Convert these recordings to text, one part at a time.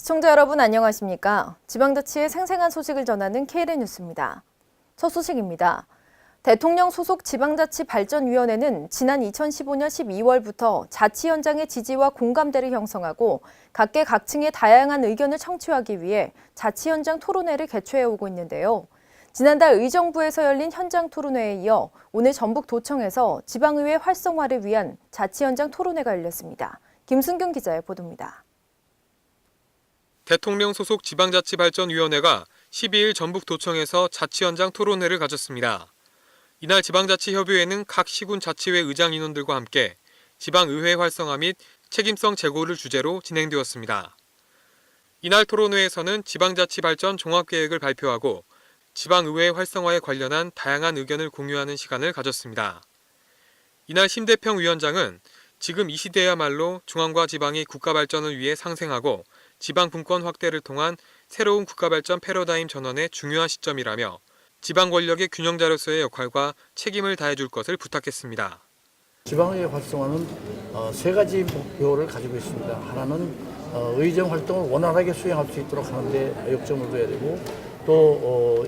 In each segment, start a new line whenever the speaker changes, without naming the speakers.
시청자 여러분 안녕하십니까? 지방자치의 생생한 소식을 전하는 KLN 뉴스입니다. 첫 소식입니다. 대통령 소속 지방자치발전위원회는 지난 2015년 12월부터 자치 현장의 지지와 공감대를 형성하고 각계각층의 다양한 의견을 청취하기 위해 자치 현장 토론회를 개최해오고 있는데요. 지난달 의정부에서 열린 현장 토론회에 이어 오늘 전북도청에서 지방의회 활성화를 위한 자치 현장 토론회가 열렸습니다. 김순경 기자의 보도입니다.
대통령 소속 지방자치발전위원회가 12일 전북도청에서 자치 현장 토론회를 가졌습니다. 이날 지방자치협의회는 각 시군 자치회 의장 인원들과 함께 지방의회 활성화 및 책임성 제고를 주제로 진행되었습니다. 이날 토론회에서는 지방자치발전 종합계획을 발표하고 지방의회 활성화에 관련한 다양한 의견을 공유하는 시간을 가졌습니다. 이날 심대평 위원장은 지금 이 시대야말로 중앙과 지방이 국가발전을 위해 상생하고 지방 분권 확대를 통한 새로운 국가발전 패러다임 전환의 중요한 시점이라며 지방 권력의 균형자로서의 역할과 책임을 다해줄 것을 부탁했습니다.
지방의회 활성화는 세 가지 목표를 가지고 있습니다. 하나는 의정 활동을 원활하게 수행할 수 있도록 하는 데 역점을 둬야 되고 또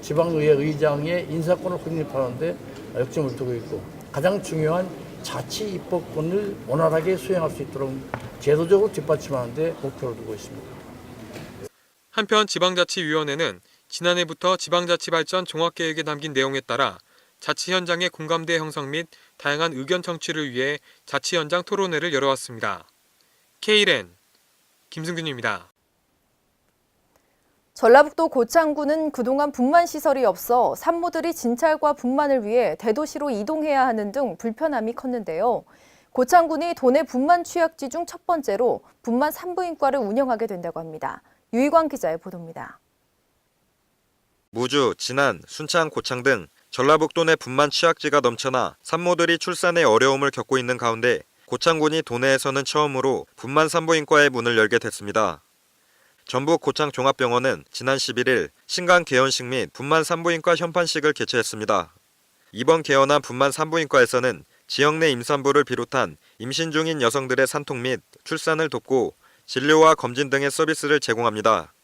지방의회 의장의 인사권을 확립하는 데 역점을 두고 있고 가장 중요한 자치 입법권을 원활하게 수행할 수 있도록 제도적으로 뒷받침하는 데 목표를 두고 있습니다.
한편 지방자치위원회는 지난해부터 지방자치발전 종합계획에 담긴 내용에 따라 자치 현장의 공감대 형성 및 다양한 의견 청취를 위해 자치 현장 토론회를 열어왔습니다. KLN 김승균입니다.
전라북도 고창군은 그동안 분만 시설이 없어 산모들이 진찰과 분만을 위해 대도시로 이동해야 하는 등 불편함이 컸는데요. 고창군이 도내 분만 취약지 중 첫 번째로 분만 산부인과를 운영하게 된다고 합니다. 유희광 기자의 보도입니다.
무주, 진안, 순창, 고창 등 전라북도 내 분만 취약지가 넘쳐나 산모들이 출산에 어려움을 겪고 있는 가운데 고창군이 도내에서는 처음으로 분만 산부인과의 문을 열게 됐습니다. 전북 고창 종합병원은 지난 11일 신간 개원식 및 분만 산부인과 현판식을 개최했습니다. 이번 개원한 분만 산부인과에서는 지역 내 임산부를 비롯한 임신 중인 여성들의 산통 및 출산을 돕고 진료와 검진 등의 서비스를 제공합니다.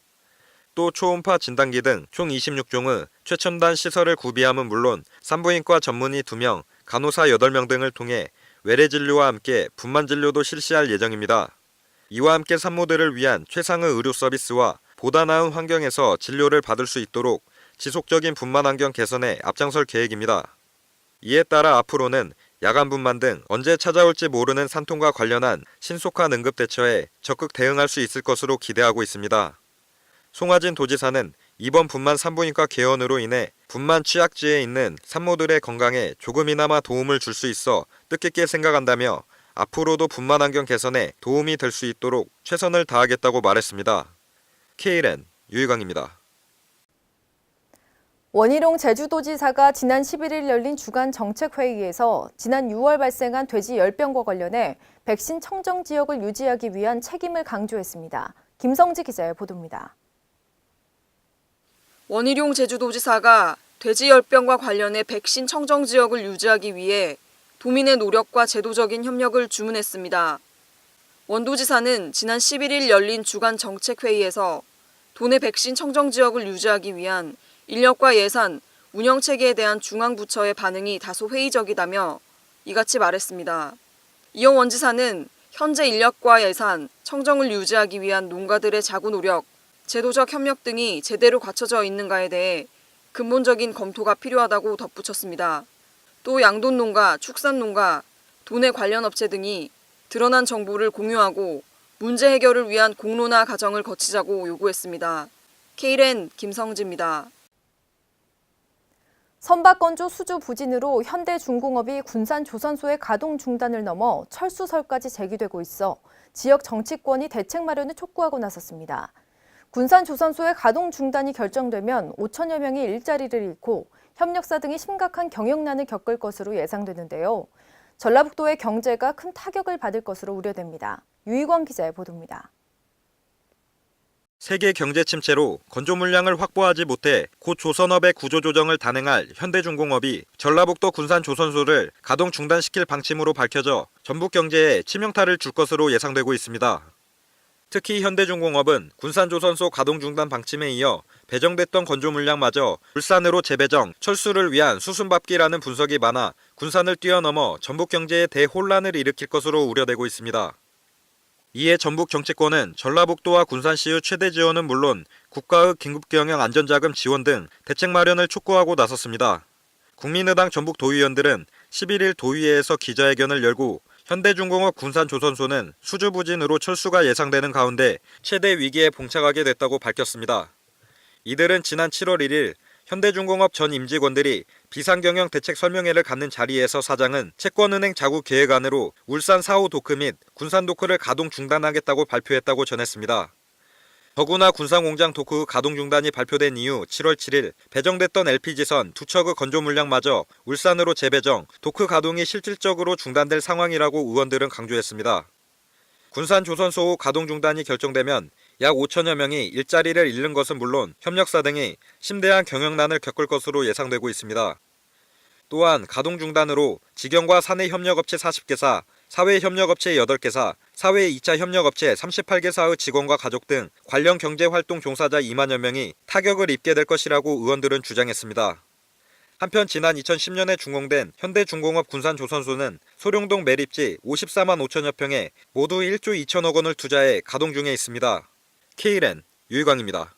또 초음파 진단기 등 총 26종의 최첨단 시설을 구비함은 물론 산부인과 전문의 2명, 간호사 8명 등을 통해 외래 진료와 함께 분만 진료도 실시할 예정입니다. 이와 함께 산모들을 위한 최상의 의료 서비스와 보다 나은 환경에서 진료를 받을 수 있도록 지속적인 분만 환경 개선에 앞장설 계획입니다. 이에 따라 앞으로는 야간 분만 등 언제 찾아올지 모르는 산통과 관련한 신속한 응급 대처에 적극 대응할 수 있을 것으로 기대하고 있습니다. 송하진 도지사는 이번 분만 산부인과 개원으로 인해 분만 취약지에 있는 산모들의 건강에 조금이나마 도움을 줄 수 있어 뜻깊게 생각한다며 앞으로도 분만 환경 개선에 도움이 될 수 있도록 최선을 다하겠다고 말했습니다. KLN 유희광입니다.
원희룡 제주도지사가 지난 11일 열린 주간 정책회의에서 지난 6월 발생한 돼지 열병과 관련해 백신 청정 지역을 유지하기 위한 책임을 강조했습니다. 김성지 기자의 보도입니다.
원희룡 제주도지사가 돼지 열병과 관련해 백신 청정 지역을 유지하기 위해 도민의 노력과 제도적인 협력을 주문했습니다. 원도지사는 지난 11일 열린 주간 정책회의에서 도내 백신 청정 지역을 유지하기 위한 인력과 예산, 운영체계에 대한 중앙부처의 반응이 다소 회의적이다며 이같이 말했습니다. 이어 원지사는 현재 인력과 예산, 청정을 유지하기 위한 농가들의 자구 노력, 제도적 협력 등이 제대로 갖춰져 있는가에 대해 근본적인 검토가 필요하다고 덧붙였습니다. 또 양돈농가, 축산농가, 도내 관련 업체 등이 드러난 정보를 공유하고 문제 해결을 위한 공론화 과정을 거치자고 요구했습니다. KLN 김성지입니다.
선박건조 수주 부진으로 현대중공업이 군산조선소의 가동 중단을 넘어 철수설까지 제기되고 있어 지역 정치권이 대책 마련을 촉구하고 나섰습니다. 군산조선소의 가동 중단이 결정되면 5천여 명이 일자리를 잃고 협력사 등이 심각한 경영난을 겪을 것으로 예상되는데요. 전라북도의 경제가 큰 타격을 받을 것으로 우려됩니다. 유희광 기자의 보도입니다.
세계 경제 침체로 건조 물량을 확보하지 못해 곧 조선업의 구조조정을 단행할 현대중공업이 전라북도 군산조선소를 가동 중단시킬 방침으로 밝혀져 전북 경제에 치명타를 줄 것으로 예상되고 있습니다. 특히 현대중공업은 군산조선소 가동 중단 방침에 이어 배정됐던 건조 물량마저 울산으로 재배정, 철수를 위한 수순밟기라는 분석이 많아 군산을 뛰어넘어 전북 경제에 대혼란을 일으킬 것으로 우려되고 있습니다. 이에 전북 정치권은 전라북도와 군산시의 최대 지원은 물론 국가의 긴급경영 안전자금 지원 등 대책 마련을 촉구하고 나섰습니다. 국민의당 전북 도의원들은 11일 도의회에서 기자회견을 열고 현대중공업 군산조선소는 수주부진으로 철수가 예상되는 가운데 최대 위기에 봉착하게 됐다고 밝혔습니다. 이들은 지난 7월 1일 현대중공업 전 임직원들이 비상경영 대책 설명회를 갖는 자리에서 사장은 채권은행 자구 계획안으로 울산 4호 도크 및 군산 도크를 가동 중단하겠다고 발표했다고 전했습니다. 더구나 군산공장 도크 가동 중단이 발표된 이후 7월 7일 배정됐던 LPG선 두 척의 건조 물량마저 울산으로 재배정, 도크 가동이 실질적으로 중단될 상황이라고 의원들은 강조했습니다. 군산조선소 가동 중단이 결정되면 약 5천여 명이 일자리를 잃는 것은 물론 협력사 등이 심대한 경영난을 겪을 것으로 예상되고 있습니다. 또한 가동 중단으로 직영과 사내 협력업체 40개사, 사회 협력업체 8개사, 사회 2차 협력업체 38개사의 직원과 가족 등 관련 경제활동 종사자 2만여 명이 타격을 입게 될 것이라고 의원들은 주장했습니다. 한편 지난 2010년에 준공된 현대중공업 군산조선소는 소룡동 매립지 54만 5천여 평에 모두 1조 2천억 원을 투자해 가동 중에 있습니다. K랜 유희광입니다.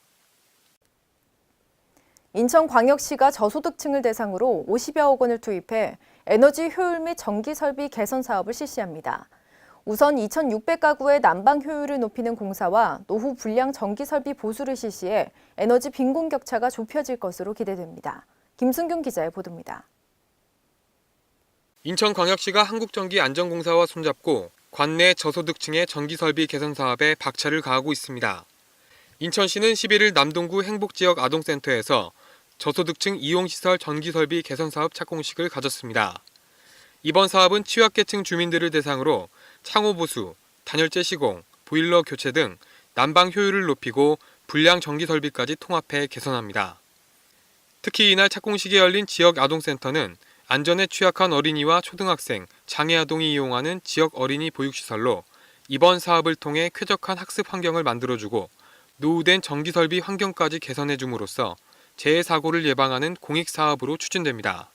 인천광역시가 저소득층을 대상으로 50여억 원을 투입해 에너지 효율 및 전기 설비 개선 사업을 실시합니다. 우선 2,600가구의 난방 효율을 높이는 공사와 노후 불량 전기 설비 보수를 실시해 에너지 빈곤 격차가 좁혀질 것으로 기대됩니다. 김승균 기자의 보도입니다.
인천광역시가 한국전기안전공사와 손잡고 관내 저소득층의 전기설비 개선 사업에 박차를 가하고 있습니다. 인천시는 11일 남동구 행복지역 아동센터에서 저소득층 이용시설 전기설비 개선 사업 착공식을 가졌습니다. 이번 사업은 취약계층 주민들을 대상으로 창호 보수, 단열재 시공, 보일러 교체 등 난방 효율을 높이고 불량 전기설비까지 통합해 개선합니다. 특히 이날 착공식이 열린 지역 아동센터는 안전에 취약한 어린이와 초등학생, 장애아동이 이용하는 지역 어린이 보육시설로 이번 사업을 통해 쾌적한 학습 환경을 만들어주고 노후된 전기설비 환경까지 개선해줌으로써 재해 사고를 예방하는 공익사업으로 추진됩니다.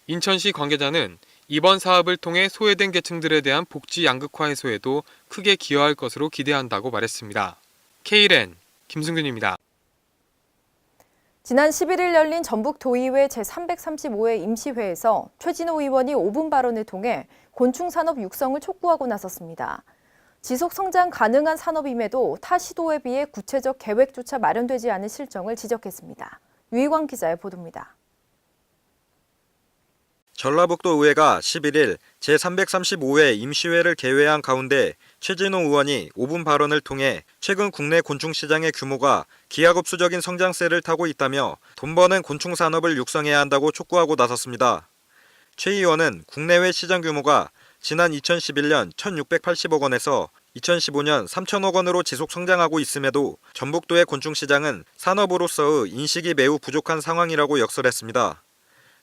인천시 관계자는 이번 사업을 통해 소외된 계층들에 대한 복지 양극화 해소에도 크게 기여할 것으로 기대한다고 말했습니다. K랜 김승균입니다.
지난 11일 열린 전북도의회 제335회 임시회에서 최진호 의원이 5분 발언을 통해 곤충산업 육성을 촉구하고 나섰습니다. 지속 성장 가능한 산업임에도 타 시도에 비해 구체적 계획조차 마련되지 않은 실정을 지적했습니다. 유희광 기자의 보도입니다.
전라북도 의회가 11일 제335회 임시회를 개회한 가운데 최진호 의원이 5분 발언을 통해 최근 국내 곤충시장의 규모가 기하급수적인 성장세를 타고 있다며 돈 버는 곤충 산업을 육성해야 한다고 촉구하고 나섰습니다. 최 의원은 국내외 시장 규모가 지난 2011년 1,680억 원에서 2015년 3천억 원으로 지속 성장하고 있음에도 전북도의 곤충시장은 산업으로서의 인식이 매우 부족한 상황이라고 역설했습니다.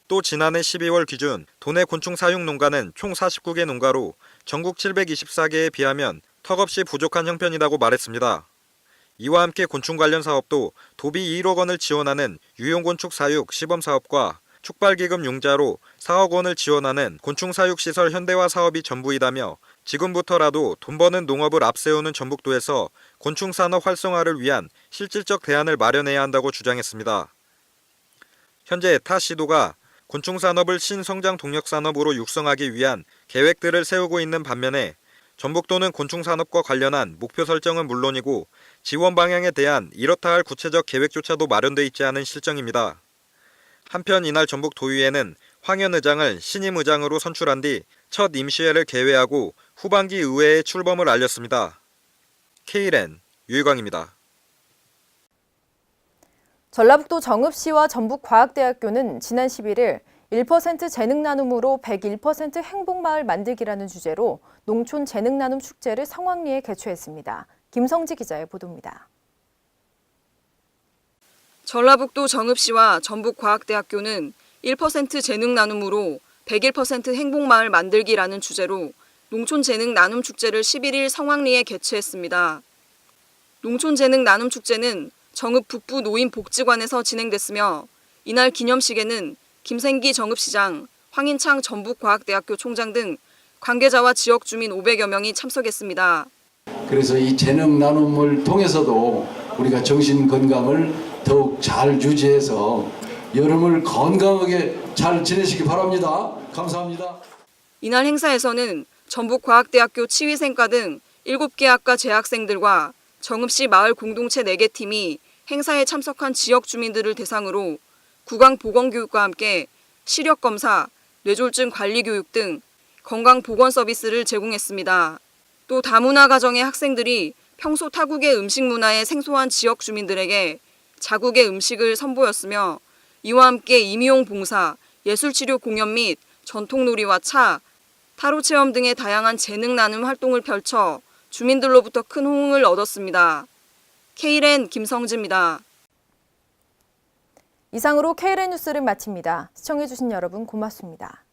또 지난해 12월 기준 도내 곤충 사육 농가는 총 49개 농가로 전국 724개에 비하면 턱없이 부족한 형편이라고 말했습니다. 이와 함께 곤충 관련 사업도 도비 1억 원을 지원하는 유용곤충 사육 시범사업과 축발기금 융자로 4억 원을 지원하는 곤충사육시설 현대화 사업이 전부이다며 지금부터라도 돈 버는 농업을 앞세우는 전북도에서 곤충산업 활성화를 위한 실질적 대안을 마련해야 한다고 주장했습니다. 현재 타 시도가 곤충산업을 신성장 동력산업으로 육성하기 위한 계획들을 세우고 있는 반면에 전북도는 곤충산업과 관련한 목표 설정은 물론이고 지원 방향에 대한 이렇다 할 구체적 계획조차도 마련돼 있지 않은 실정입니다. 한편 이날 전북도의회는 황현 의장을 신임 의장으로 선출한 뒤 첫 임시회를 개회하고 후반기 의회에 출범을 알렸습니다. K랜 유희광입니다.
전라북도 정읍시와 전북과학대학교는 지난 11일 1% 재능 나눔으로 101% 행복마을 만들기라는 주제로 농촌 재능 나눔 축제를 성황리에 개최했습니다. 김성지 기자의 보도입니다.
전라북도 정읍시와 전북과학대학교는 1% 재능 나눔으로 101% 행복마을 만들기라는 주제로 농촌 재능 나눔 축제를 11일 성황리에 개최했습니다. 농촌재능 나눔축제는 정읍 북부 노인복지관에서 진행됐으며 이날 기념식에는 김생기 정읍시장, 황인창 전북과학대학교 총장 등 관계자와 지역 주민 500여 명이 참석했습니다.
그래서 이 재능 나눔을 통해서도 우리가 정신 건강을 더욱 잘 유지해서 여름을 건강하게 잘 지내시기 바랍니다. 감사합니다.
이날 행사에서는 전북과학대학교 치위생과 등 7개 학과 재학생들과 정읍시 마을 공동체 4개 팀이 행사에 참석한 지역 주민들을 대상으로 구강보건교육과 함께 시력검사, 뇌졸중 관리교육 등 건강보건 서비스를 제공했습니다. 또 다문화 가정의 학생들이 평소 타국의 음식 문화에 생소한 지역 주민들에게 자국의 음식을 선보였으며 이와 함께 임용 봉사, 예술치료 공연 및 전통놀이와 차, 타로 체험 등의 다양한 재능 나눔 활동을 펼쳐 주민들로부터 큰 호응을 얻었습니다. K랜 김성지입니다.
이상으로 KLN 뉴스를 마칩니다. 시청해주신 여러분 고맙습니다.